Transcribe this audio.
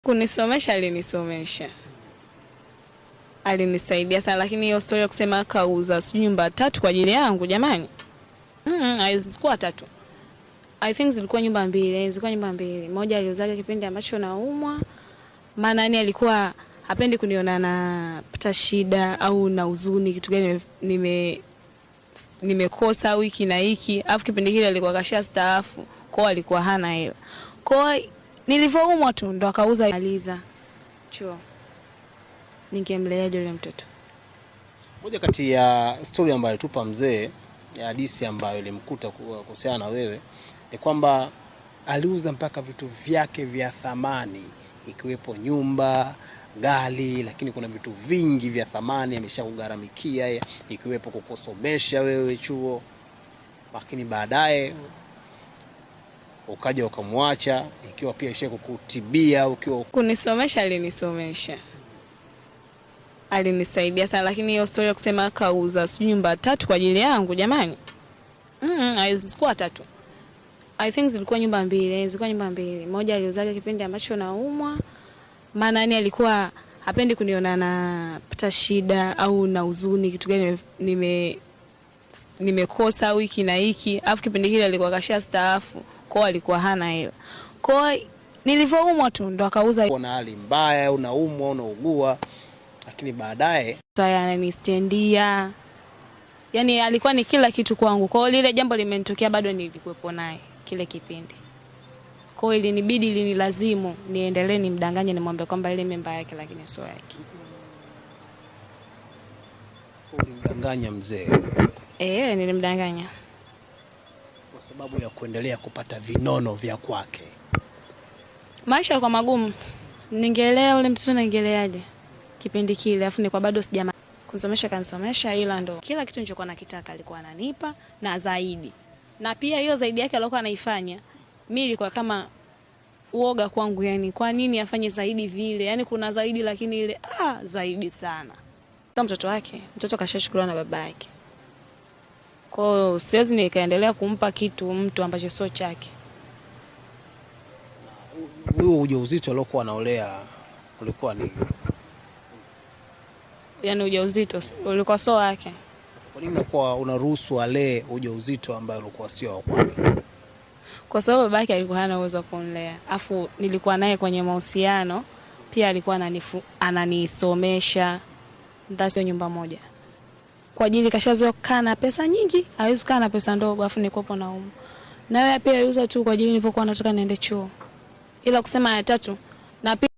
Kunisomesha alinisaidia sana, lakini hiyo story ya kusema kauza nyumba 3 kwa ajili yangu, jamani, haizikuwa 3. I think zilikuwa nyumba 2, moja aliuzaga kipindi ambacho naumwa, maana yani alikuwa hapendi kuniona napata shida au na huzuni kitu gani nimekosa wiki na hiki, afu kipindi kile alikuwa kashastaafu, kwa alikuwa hana hela. Kwa nilivyoumwa tu ndo akauza aliza chuo. Ningemleaje yule mtoto? Moja kati ya story ambayo alitupa mzee ya hadithi ambayo ilimkuta kuhusiana na wewe ni kwamba aliuza mpaka vitu vyake vya thamani, ikiwepo nyumba, gari, lakini kuna vitu vingi vya thamani ameshakugharamikia, ikiwepo kukusomesha wewe chuo, lakini baadaye ukaja ukamwacha, ikiwa pia ishe kukutibia ukiwa kunisomesha. Alinisaidia sana, lakini hiyo story ya kusema kauza nyumba 3 kwa ajili yangu, jamani, haizikuwa 3. I think zilikuwa nyumba 2, moja aliuzaga kipindi ambacho naumwa, maana yani alikuwa hapendi kuniona napata shida au na huzuni kitu gani nimekosa wiki na hiki, afu kipindi kile alikuwa kashastaafu, kwa alikuwa hana hela. Kwa nilivyoumwa tu ndo akauza. Una hali mbaya, unaumwa, unaugua, lakini baadaye ananistendia, yani alikuwa ni kila kitu kwangu. Kwa lile jambo limenitokea bado nilikuwepo naye kile kipindi. Kwa hiyo ilinibidi, ilinilazimu niendelee nimdanganye, nimwambie kwamba ile mimba yake lakini sio yake. Ulimdanganya mzee? Nilimdanganya kwa sababu ya kuendelea kupata vinono vya kwake. Maisha yalikuwa magumu. Ningeelea ule mtoto, ningeleaje kipindi kile, afu ni kwa bado sijama kanisomesha, ila ndo kila kitu nilichokuwa nakitaka alikuwa ananipa na zaidi. Na pia hiyo zaidi yake alikuwa anaifanya, mimi ilikuwa kama uoga kwangu, yani kwa nini afanye zaidi vile? Yani kuna zaidi, lakini ile zaidi sana. Kama mtoto kashashukuriwa na baba yake. Kwa hiyo siwezi nikaendelea kumpa kitu mtu ambacho sio chake. Huo ujauzito aliokuwa anaolea ulikuwa ni yani ujauzito ulikuwa sio wake. Kwa nini unakuwa unaruhusu alee ujauzito ambao ulikuwa sio wake? Kwa sababu babake alikuwa hana uwezo wa kunilea. Afu nilikuwa naye kwenye mahusiano, pia alikuwa ananisomesha, ndani nyumba moja. Kwa ajili kashazokaa na pesa nyingi, hawezi kukaa na pesa ndogo, afu nikopo na umu. Na yeye pia yuza tu kwa ajili nilivyokuwa nataka niende chuo. Ila kusema ya 3 na